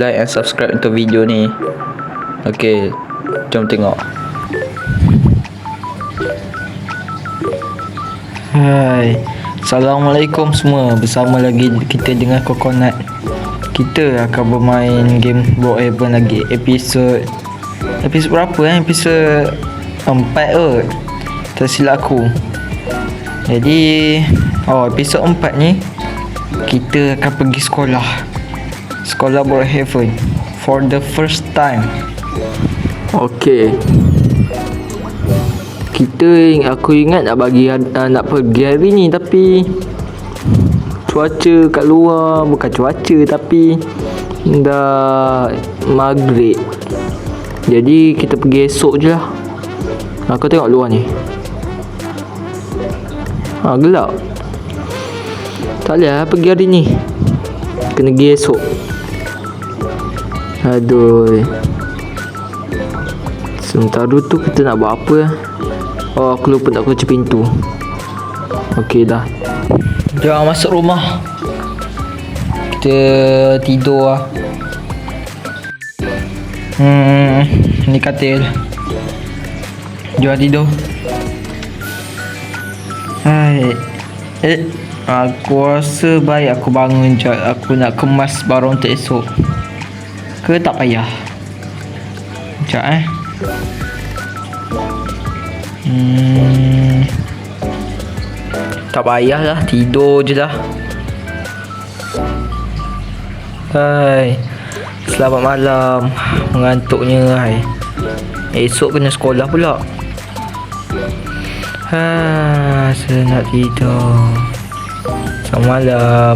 like and subscribe untuk video ni. Okey, jom tengok. Hai, Assalamualaikum semua. Bersama lagi kita dengan Coconut. Kita akan bermain game Block Heaven lagi. Episod berapa Episod 4 kot, tersilap aku. Jadi episod 4 ni kita akan pergi Sekolah Block Heaven for the first time. Okey, aku ingat nak pergi hari ni, tapi cuaca kat luar, bukan cuaca tapi dah maghrib. Jadi kita pergi esok je lah. Aku tengok luar ni, gelap. Tak boleh lah pergi hari ni, kena pergi esok. Aduh, sementara tu kita nak buat apa? Aku lupa nak kunci pintu. Okey dah, jom masuk rumah. Kita tidur lah. Ni katil. Jom tidur. Hai. Aku rasa baik aku bangun je. Aku nak kemas barang untuk esok. Ke tak payah? Sekejap tak payahlah, tidur je lah. Hai, selamat malam. Mengantuknya hai. Esok kena sekolah pula. Saya nak tidur. Selamat malam.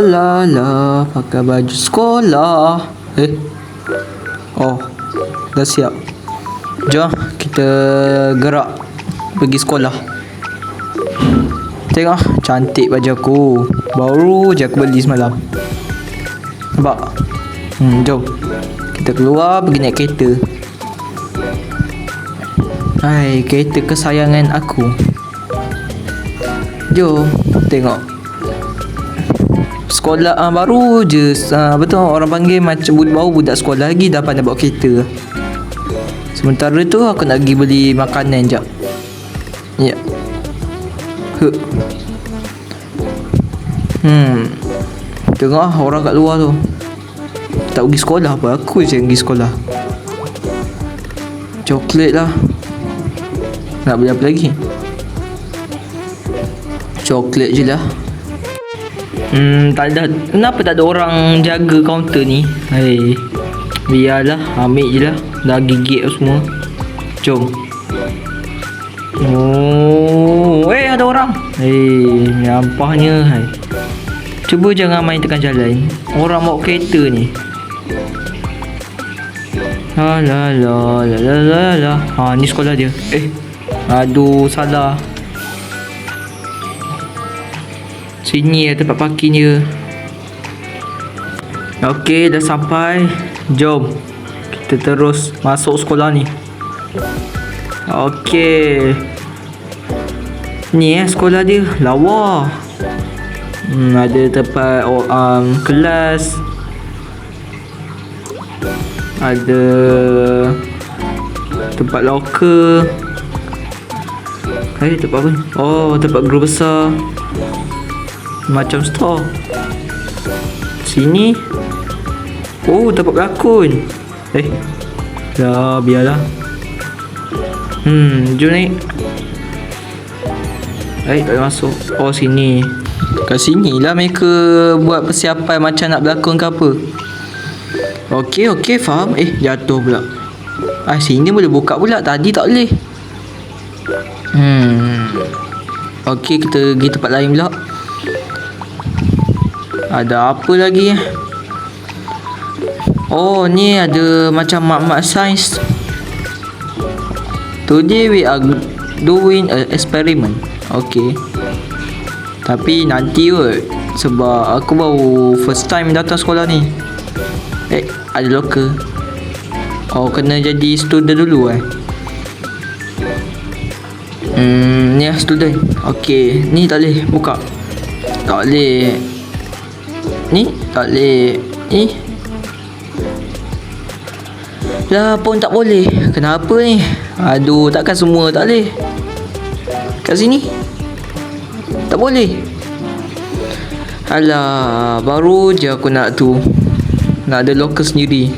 La pakai baju sekolah. Dah siap. Jom kita gerak pergi sekolah. Tengok, cantik baju aku. Baru je aku beli semalam. Nampak? Jom kita keluar pergi naik kereta. Hai, kereta kesayangan aku. Jom tengok. Sekolah baru je. Betul orang panggil macam baru budak sekolah lagi dah pandai bawa kereta. Sementara tu aku nak pergi beli makanan jap. Ya. Tengok orang kat luar tu tak pergi sekolah apa. Aku je yang pergi sekolah. Coklat lah. Nak beli apa lagi? Coklat je lah. Tak ada. Kenapa tak ada orang jaga kaunter ni? Hai, biarlah, ambil je lah. Dah gigit semua. Jom. Ada orang. Nyampahnya. Hai, cuba jangan main tekan jalan. Orang bawa kereta ni. Ni sekolah dia. Aduh, salah. Sini tempat parking dia. Okey, dah sampai. Jom kita terus masuk sekolah ni. Okey, ni sekolah dia. Lawa. Ada tempat kelas. Ada tempat locker. Tempat apa? Tempat guru besar. Macam store. Sini. Tempat berlakon. Biarlah. Jom naik. Tak boleh masuk. Sini. Kat sini lah mereka buat persiapan macam nak berlakon ke apa. Okey, faham. Jatuh pula. Sini boleh buka pula. Tadi tak boleh. Okey, kita pergi tempat lain pula. Ada apa lagi? Ni ada macam mak-mak sains. Today we are doing an experiment. Okey. Tapi nanti kot. Sebab aku baru first time datang sekolah ni. Ada locker. Oh, kena jadi student dulu Ni lah student. Okey, ni tak boleh buka. Tak boleh. Ni tak boleh. Ni lah pun tak boleh. Kenapa ni? Aduh, takkan semua tak boleh. Kat sini tak boleh. Alah, baru je aku nak nak ada locker sendiri.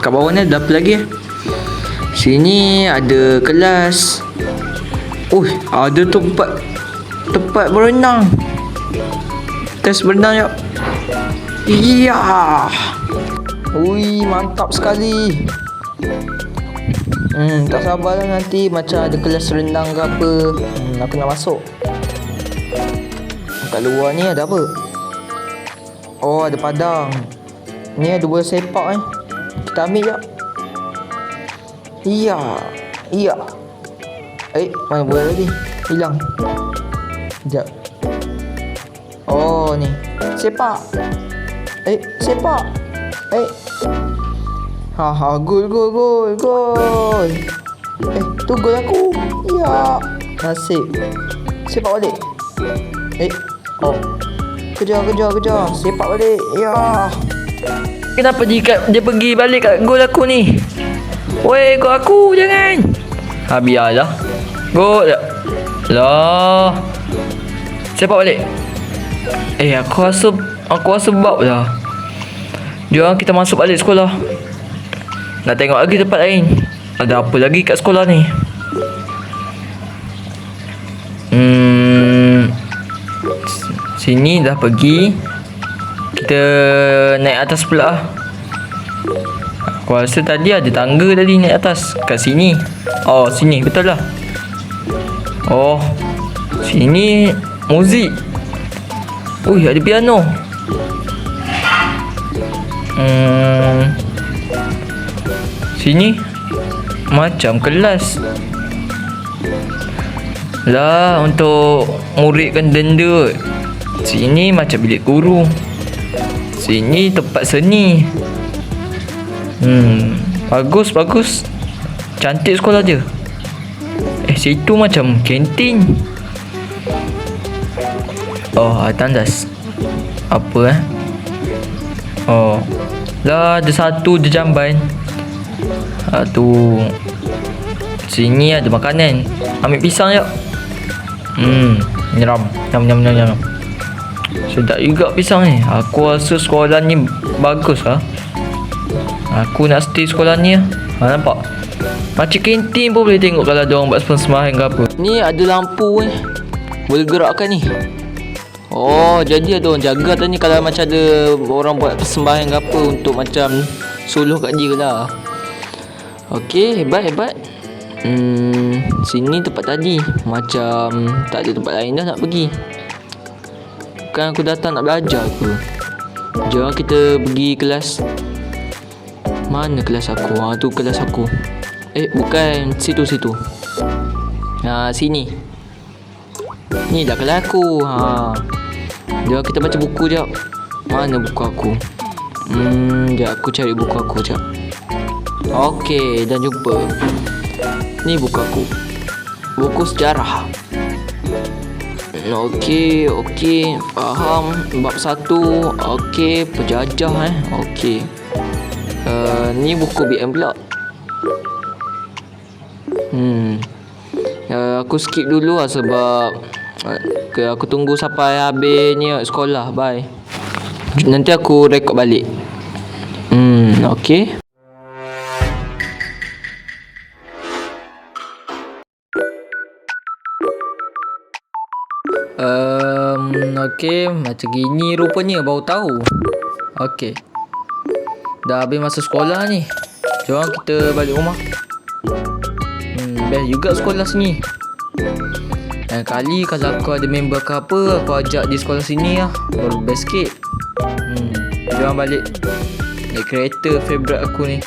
Kat bawah ni ada apa lagi? Sini ada kelas. Ada tempat berenang. Test berenang jap. Iya. Ui, mantap sekali. Tak sabarlah nanti macam ada kelas renang ke apa. Aku nak masuk. Kat luar ni ada apa? Oh, ada padang. Ni ada bola sepak Kita ambil jap. Iya. Mana bola tadi? Hilang. Sekejap. Oh, ni. Sepak. Sepak. Gol. Tu gol aku. Ya. Nasib. Sepak balik. Kejar. Sepak balik. Ya. Kenapa dia pergi balik kat gol aku ni? Weh, gol aku jangan. Biarlah. Gol. Lah. Sepak balik. Aku rasa bab lah. Jom kita masuk balik sekolah. Nak tengok lagi tempat lain. Ada apa lagi kat sekolah ni? Sini dah pergi. Kita naik atas pula. Aku rasa tadi ada tangga tadi naik atas. Kat sini. Oh, sini betul lah. Oh, sini muzik. Ada piano. Sini macam kelas. Lah, untuk muridkan denda. Sini macam bilik guru. Sini tempat seni. Bagus. Cantik sekolah dia. Situ macam kantin. Oh, tandas. Apa Oh, lah ada satu je jamban. Sini ada makanan. Ambil pisang jap. Nyeram. Nyam. Sedap juga pisang ni. Aku rasa sekolah ni bagus lah. Aku nak stay sekolah ni lah. Nampak? Macam kantin pun boleh tengok kalau ada orang buat sembahyang ke apa. Ni ada lampu boleh gerakkan ni. Oh, jadi ada orang jaga tadi kalau macam ada orang buat persembahyang ke apa untuk macam suluh kat dia lah. Okey, hebat. Sini tempat tadi. Macam tak ada tempat lain dah nak pergi. Kan aku datang nak belajar ke. Jom kita pergi kelas. Mana kelas aku? Tu kelas aku. Bukan situ. Sini. Ni dah kelas aku. Jom kita baca buku jap. Mana buku aku? Jap aku cari buku aku jap. Okey, dah jumpa. Ni buku aku. Buku sejarah. Okey, faham. Bab 1. Okey, penjajah Okey. Ni buku BM pula. Aku skip dulu lah sebab aku tunggu sampai habis ni sekolah. Bye. Nanti aku rekod balik. Okey. Okey, macam gini rupanya baru tahu. Okey. Dah habis masa sekolah ni. Jom kita balik rumah. Best juga sekolah sini. Lain kali kalau aku ada member ke apa, aku ajak di sekolah sini lah. Baru best sikit. Jom balik. Naik kereta favourite aku ni.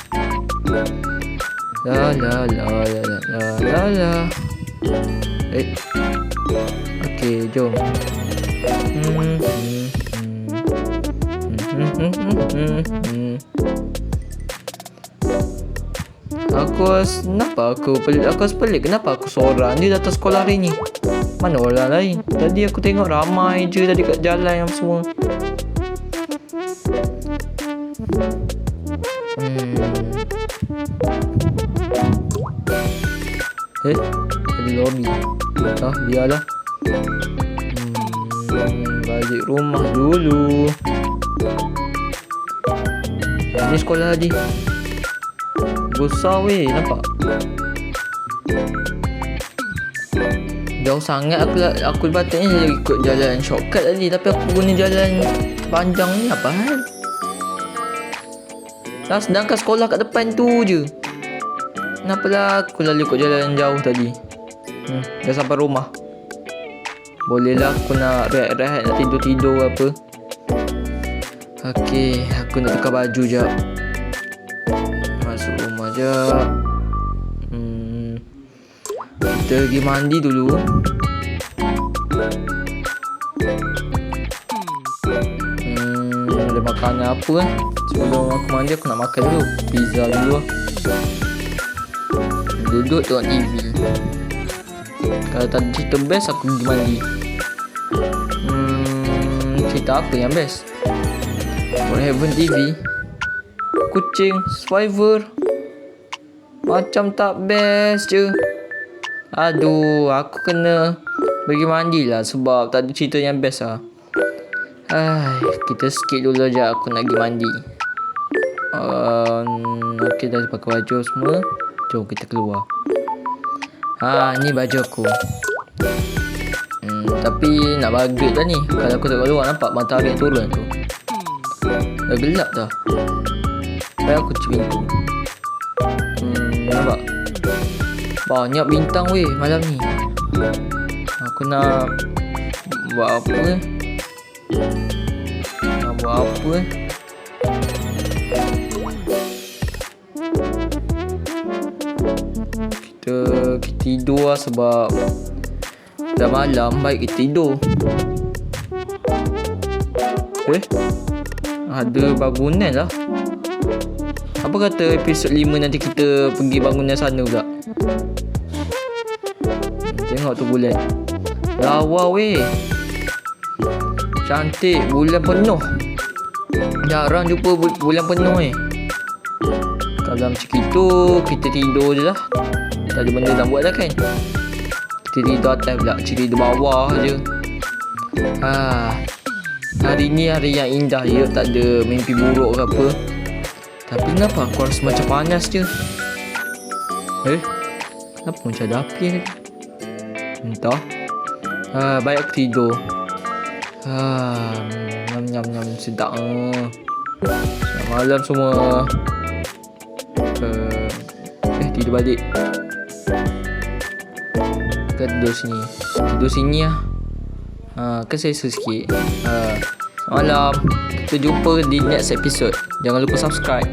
La. Okey, jom. Aku pelik kenapa aku seorang je datang sekolah hari ni. Mana orang lain? Tadi aku tengok ramai je tadi kat jalan yang semua. Ada lobby. Biarlah. Balik rumah dulu. Ni sekolah tadi. Besar weh, nampak? Jauh sangat aku patutnya ikut jalan shortcut tadi, tapi aku guna jalan panjang ni apa hal? Sedangkan sekolah kat depan tu je. Kenapalah aku lalu ikut jalan jauh tadi? Dah sampai rumah. Bolehlah aku nak rehat-rehat, nak tidur-tidur apa. Okey, aku nak tukar baju jap. Masuk rumah jap. Kita pergi mandi dulu. Ada makanan apa Sebelum aku mandi aku nak makan dulu. Pizza dulu. Duduk tengok TV. Kalau tak ada cerita best aku pergi mandi. Cerita apa yang best? For Heaven TV, Kucing Survivor. Macam tak best je. Aduh, aku kena pergi mandi lah sebab tak ada cerita yang best lah. Kita skip dulu je, aku nak pergi mandi. Okey, dah pakai baju semua. Jom kita keluar. Ni baju aku. Tapi nak maghrib dah ni. Kalau aku tengok luar nampak matahari turun tu. Dah gelap dah. Baik aku kunci pintu. Nampak? Banyak bintang weh malam ni. Aku nak buat apa Kita tidur lah sebab dah malam. Baik kita tidur. Ada bangunan lah. Apa kata episod 5 nanti kita pergi bangunan sana pula. Tengok tu bulan. Lawa weh. Cantik. Bulan penuh. Jarang jumpa bulan penuh ni. Kalau macam itu kita tidur je lah. Tak ada benda nak buat dah kan. Kita tidur atas pula. Tidur bawah je. Hari ni hari yang indah je. Tak ada mimpi buruk ke apa. Tapi kenapa aku rasa macam panas je? Kenapa macam ada api ni? Entah. Baik aku tidur. Nyam sedap. Selamat malam semua. Tidur balik. Kita tidur sini lah. Kan selesa sikit. Selamat malam. Kita jumpa di next episode. Jangan lupa subscribe.